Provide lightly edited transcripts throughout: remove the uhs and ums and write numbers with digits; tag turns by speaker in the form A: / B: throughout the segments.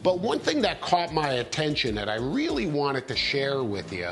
A: But one thing that caught my attention that I really wanted to share with you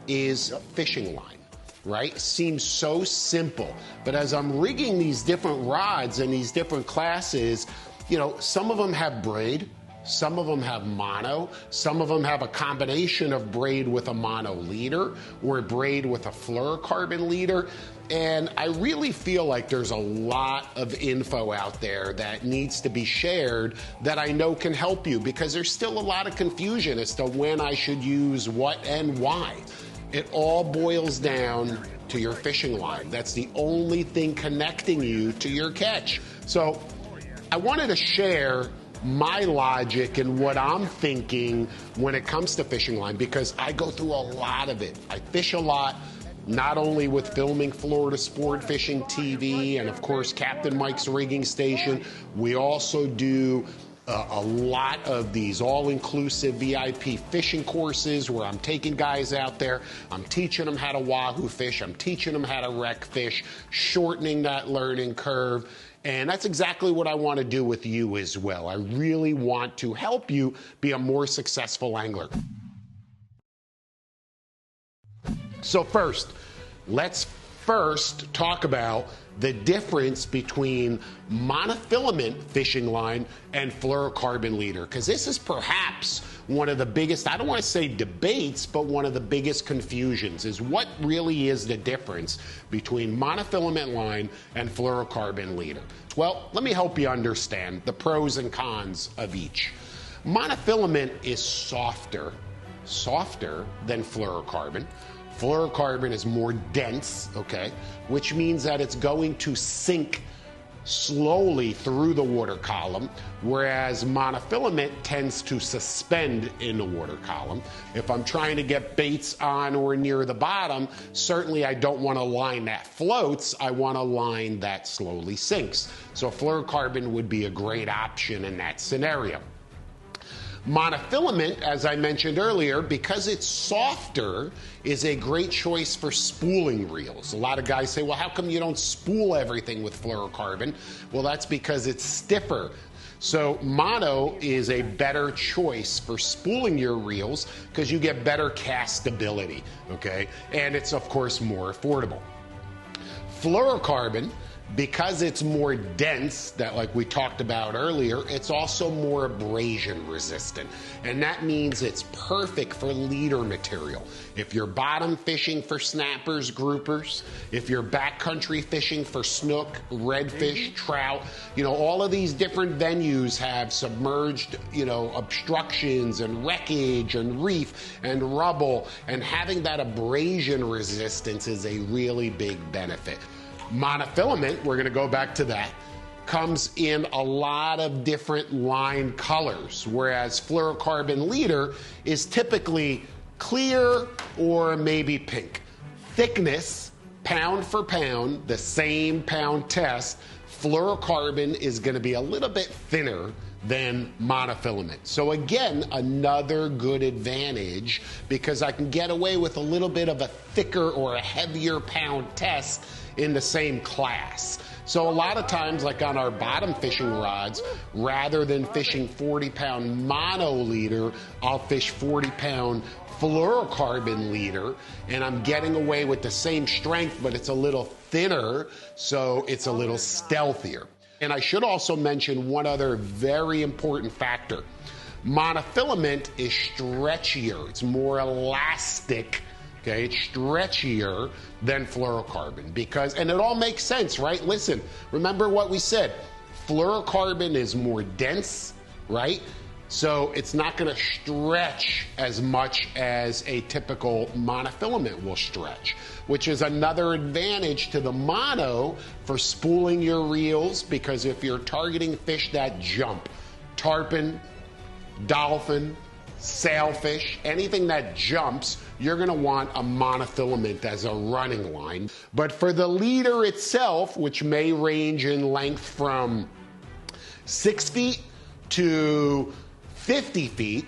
A: is fishing line. Right? Seems so simple, but as I'm rigging these different rods and these different classes, you know, some of them have braid, some of them have mono, some of them have a combination of braid with a mono leader or braid with a fluorocarbon leader. And I really feel like there's a lot of info out there that needs to be shared that I know can help you, because there's still a lot of confusion as to when I should use what and why. It all boils down to your fishing line. That's the only thing connecting you to your catch. So I wanted to share my logic and what I'm thinking when it comes to fishing line, because I go through a lot of it. I fish a lot, not only with filming Florida Sport Fishing TV and of course Captain Mike's rigging station. We also do a lot of these all-inclusive VIP fishing courses where I'm taking guys out there, I'm teaching them how to wahoo fish, I'm teaching them how to wreck fish, shortening that learning curve. And that's exactly what I want to do with you as well. I really want to help you be a more successful angler. So let's first talk about the difference between monofilament fishing line and fluorocarbon leader, because this is perhaps one of the biggest, I don't want to say debates, but one of the biggest confusions is what really is the difference between monofilament line and fluorocarbon leader. Well, let me help you understand the pros and cons of each. Monofilament is softer than fluorocarbon. Fluorocarbon is more dense, okay, which means that it's going to sink slowly through the water column, whereas monofilament tends to suspend in the water column. If I'm trying to get baits on or near the bottom, certainly I don't want a line that floats, I want a line that slowly sinks. So fluorocarbon would be a great option in that scenario. Monofilament, as I mentioned earlier, because it's softer, is a great choice for spooling reels. A lot of guys say, well, how come you don't spool everything with fluorocarbon? Well, that's because it's stiffer. So mono is a better choice for spooling your reels because you get better cast stability, okay? And it's, of course, more affordable. Fluorocarbon, because it's more dense, that like we talked about earlier, it's also more abrasion resistant. And that means it's perfect for leader material. If you're bottom fishing for snappers, groupers, if you're backcountry fishing for snook, redfish, trout, you know, all of these different venues have submerged, you know, obstructions and wreckage and reef and rubble, and having that abrasion resistance is a really big benefit. Monofilament, we're going to go back to that, comes in a lot of different line colors, whereas fluorocarbon leader is typically clear or maybe pink. Thickness, pound for pound, the same pound test, fluorocarbon is going to be a little bit thinner than monofilament. So again, another good advantage because I can get away with a little bit of a thicker or a heavier pound test in the same class. So a lot of times, like on our bottom fishing rods, rather than fishing 40-pound mono leader, I'll fish 40-pound fluorocarbon leader, and I'm getting away with the same strength, but it's a little thinner, so it's a little stealthier. And I should also mention one other very important factor. Monofilament is stretchier. It's more elastic. Okay, it's stretchier than fluorocarbon because, and it all makes sense, right? Listen, remember what we said. Fluorocarbon is more dense, right? So it's not going to stretch as much as a typical monofilament will stretch, which is another advantage to the mono for spooling your reels, because if you're targeting fish that jump, tarpon, dolphin, sailfish, anything that jumps, you're going to want a monofilament as a running line. But for the leader itself, which may range in length from 6 feet to 50 feet,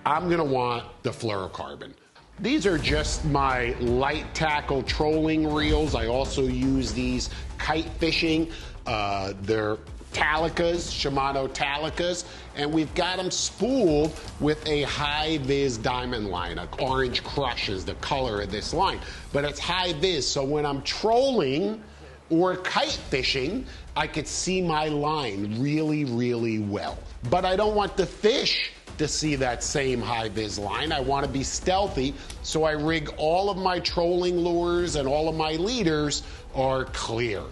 A: I'm going to want the fluorocarbon. These are just my light tackle trolling reels. I also use these kite fishing. They're Talicas, Shimano Talicas, and we've got them spooled with a high-vis diamond line. Orange Crush is the color of this line, but it's high-vis, so when I'm trolling or kite fishing, I could see my line really, really well. But I don't want the fish to see that same high-vis line. I want to be stealthy, so I rig all of my trolling lures and all of my leaders are clear.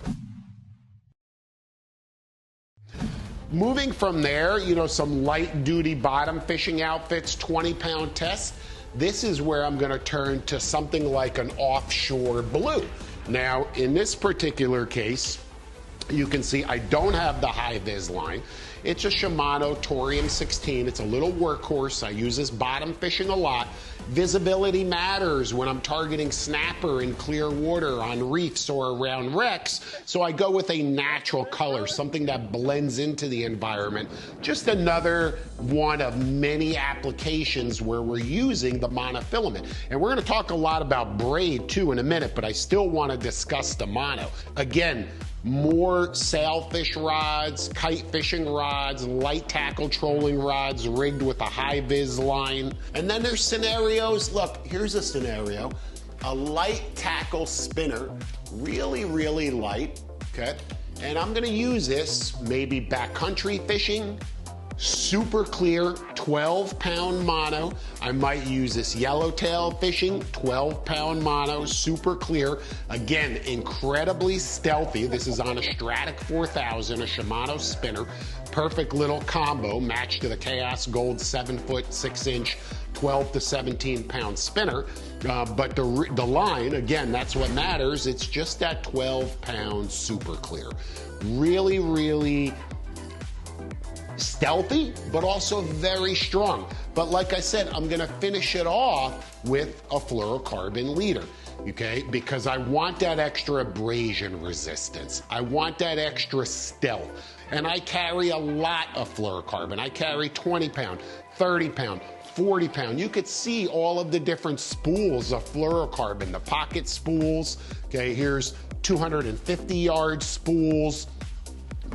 A: Moving from there, you know, some light-duty bottom fishing outfits, 20-pound test. This is where I'm going to turn to something like an offshore blue. Now, in this particular case, you can see I don't have the high-vis line. It's a Shimano Torium 16. It's a little workhorse. I use this bottom fishing a lot. Visibility matters when I'm targeting snapper in clear water on reefs or around wrecks, so I go with a natural color, something that blends into the environment. Just another one of many applications where we're using the monofilament. And we're going to talk a lot about Braid too in a minute, but I still want to discuss the mono. Again, more sailfish rods, kite fishing rods, light tackle trolling rods rigged with a high-vis line. And then there's scenarios. Look, here's a scenario. A light tackle spinner, really, really light, okay? And I'm gonna use this maybe backcountry fishing, super clear 12-pound mono. I might use this yellowtail fishing, 12-pound mono, super clear. Again, incredibly stealthy. This is on a Stratic 4000, a Shimano spinner. Perfect little combo, matched to the Chaos Gold 7-foot, 6-inch, 12 to 17-pound spinner. But the line, again, that's what matters. It's just that 12-pound super clear. Really, really stealthy, but also very strong. But like I said, I'm gonna finish it off with a fluorocarbon leader, okay? Because I want that extra abrasion resistance. I want that extra stealth. And I carry a lot of fluorocarbon. I carry 20-pound, 30-pound, 40-pound. You could see all of the different spools of fluorocarbon, the pocket spools, okay? Here's 250-yard spools,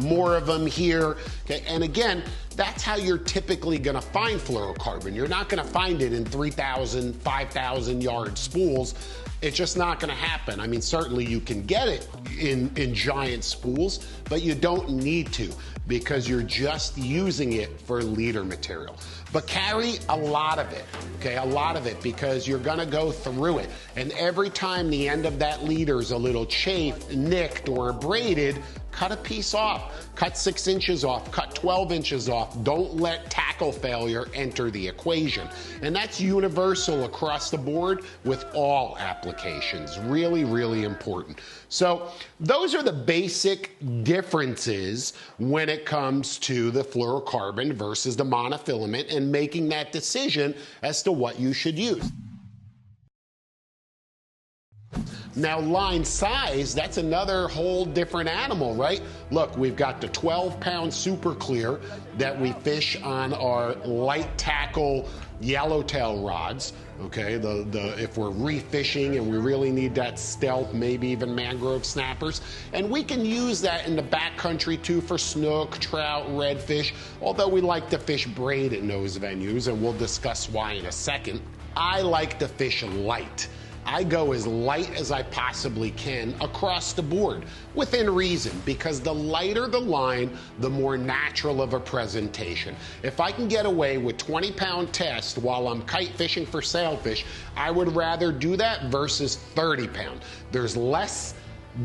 A: more of them here, okay? And again, that's how you're typically gonna find fluorocarbon. You're not gonna find it in 3,000, 5,000 yard spools. It's just not gonna happen. I mean, certainly you can get it in giant spools, but you don't need to because you're just using it for leader material. But carry a lot of it, okay? A lot of it, because you're gonna go through it. And every time the end of that leader is a little chafed, nicked, or braided, cut a piece off. Cut 6 inches off, cut 12 inches off. Don't let tackle failure enter the equation. And that's universal across the board with all applications. Really, really important. So those are the basic differences when it comes to the fluorocarbon versus the monofilament and making that decision as to what you should use. Now, line size, that's another whole different animal, right? Look, we've got the 12-pound super clear that we fish on our light tackle yellowtail rods, okay? If we're reef fishing and we really need that stealth, maybe even mangrove snappers. And we can use that in the backcountry too for snook, trout, redfish, although we like to fish braid in those venues, and we'll discuss why in a second. I like to fish light. I go as light as I possibly can across the board, within reason, because the lighter the line, the more natural of a presentation. If I can get away with 20-pound test while I'm kite fishing for sailfish, I would rather do that versus 30-pound. There's less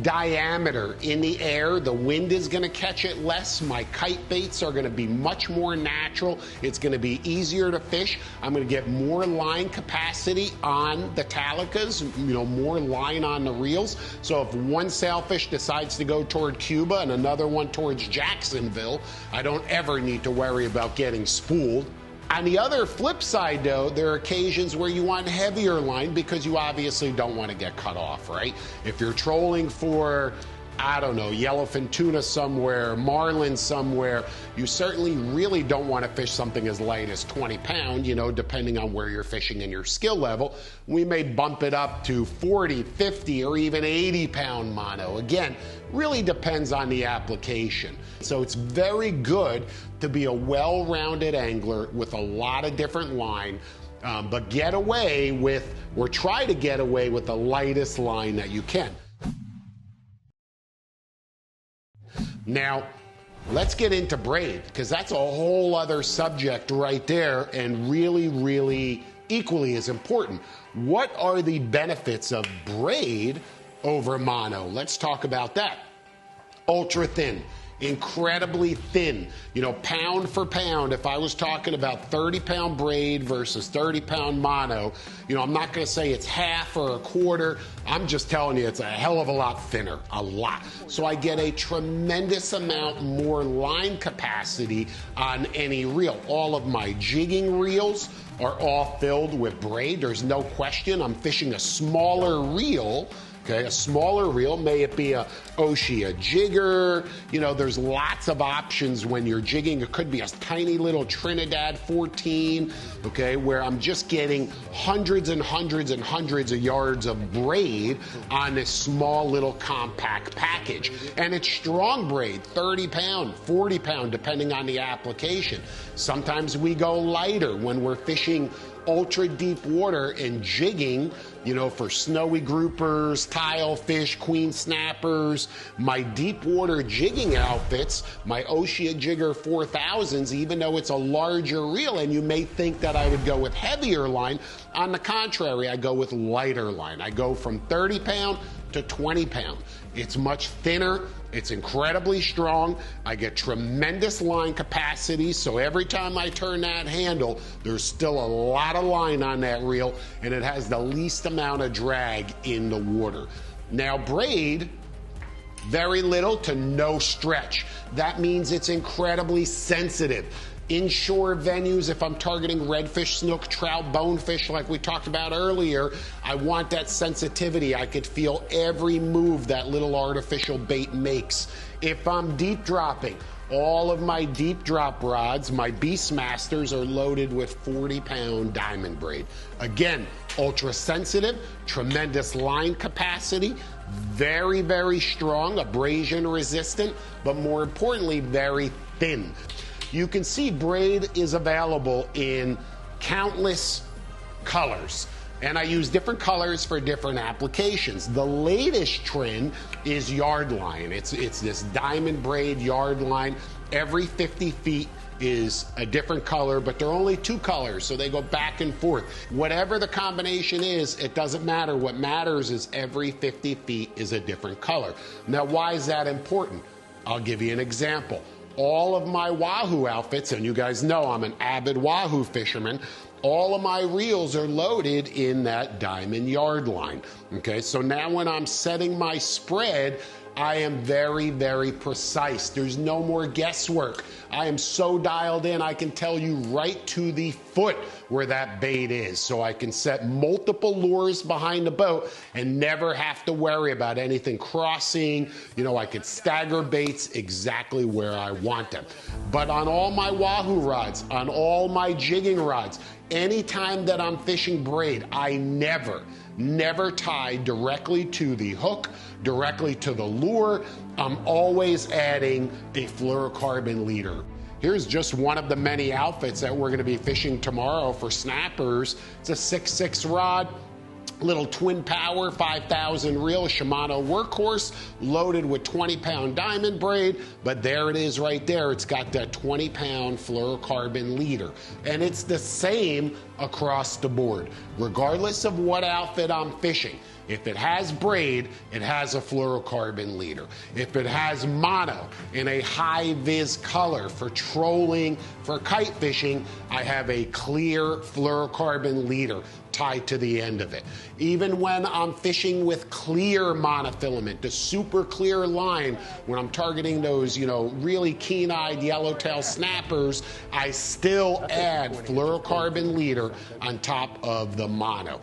A: diameter in the air. The wind is going to catch it less. My kite baits are going to be much more natural. It's going to be easier to fish. I'm going to get more line capacity on the talicas, you know, more line on the reels. So if one sailfish decides to go toward Cuba and another one towards Jacksonville, I don't ever need to worry about getting spooled. On the other flip side, though, there are occasions where you want heavier line because you obviously don't want to get cut off, right? If you're trolling for, I don't know, yellowfin tuna somewhere, marlin somewhere, you certainly really don't want to fish something as light as 20-pound, you know, depending on where you're fishing and your skill level. We may bump it up to 40, 50, or even 80-pound mono. Again, Really depends on the application. So it's very good to be a well-rounded angler with a lot of different line, but get away with, or try to get away with the lightest line that you can. Now, let's get into braid, because that's a whole other subject right there, and really, really equally as important. What are the benefits of braid over mono? Let's talk about that. Ultra thin, incredibly thin. You know, pound for pound, if I was talking about 30-pound braid versus 30-pound mono, you know, I'm not going to say it's half or a quarter. I'm just telling you it's a hell of a lot thinner, a lot. So I get a tremendous amount more line capacity on any reel. All of my jigging reels are all filled with braid. There's no question. I'm fishing a smaller reel. Okay, a smaller reel, may it be a Oshia jigger, you know, there's lots of options when you're jigging. It could be a tiny little Trinidad 14, okay, where I'm just getting hundreds and hundreds and hundreds of yards of braid on this small little compact package. And it's strong braid, 30 pound, 40 pound, depending on the application. Sometimes we go lighter when we're fishing ultra deep water and jigging, you know, for snowy groupers, tile fish, queen snappers. My deep water jigging outfits, my Oshia Jigger 4000s, even though it's a larger reel, and you may think that I would go with heavier line, on the contrary, I go with lighter line. I go from 30 pound to 20 pound. It's much thinner. It's incredibly strong. I get tremendous line capacity, so every time I turn that handle, there's still a lot of line on that reel, and it has the least amount of drag in the water. Now, braid, very little to no stretch. That means it's incredibly sensitive. Inshore venues, if I'm targeting redfish, snook, trout, bonefish like we talked about earlier, I want that sensitivity. I could feel every move that little artificial bait makes. If I'm deep dropping, all of my deep drop rods, my Beastmasters, are loaded with 40-pound diamond braid. Again, ultra sensitive, tremendous line capacity, very, very strong, abrasion resistant, but more importantly, very thin. You can see braid is available in countless colors, and I use different colors for different applications. The latest trend is yard line. It's this diamond braid yard line. Every 50 feet is a different color, but they're only two colors, so they go back and forth. Whatever the combination is, it doesn't matter. What matters is every 50 feet is a different color. Now, why is that important? I'll give you an example. All of my wahoo outfits, and you guys know I'm an avid wahoo fisherman, all of my reels are loaded in that diamond yard line. Okay, so now when I'm setting my spread, I am very, very precise. There's no more guesswork. I am so dialed in, I can tell you right to the foot where that bait is. So I can set multiple lures behind the boat and never have to worry about anything crossing. You know, I could stagger baits exactly where I want them. But on all my wahoo rods, on all my jigging rods, anytime that I'm fishing braid, I never tie directly to the hook, directly to the lure. I'm always adding a fluorocarbon leader. Here's just one of the many outfits that we're going to be fishing tomorrow for snappers. It's a 6.6 rod, little twin power 5,000 reel Shimano workhorse loaded with 20-pound diamond braid, but there it is right there. It's got that 20-pound fluorocarbon leader, and it's the same across the board regardless of what outfit I'm fishing. If it has braid, it has a fluorocarbon leader. If it has mono in a high-vis color for trolling, for kite fishing, I have a clear fluorocarbon leader tied to the end of it. Even when I'm fishing with clear monofilament, the super clear line, when I'm targeting those, you know, really keen-eyed yellowtail snappers, I still add fluorocarbon leader on top of the mono.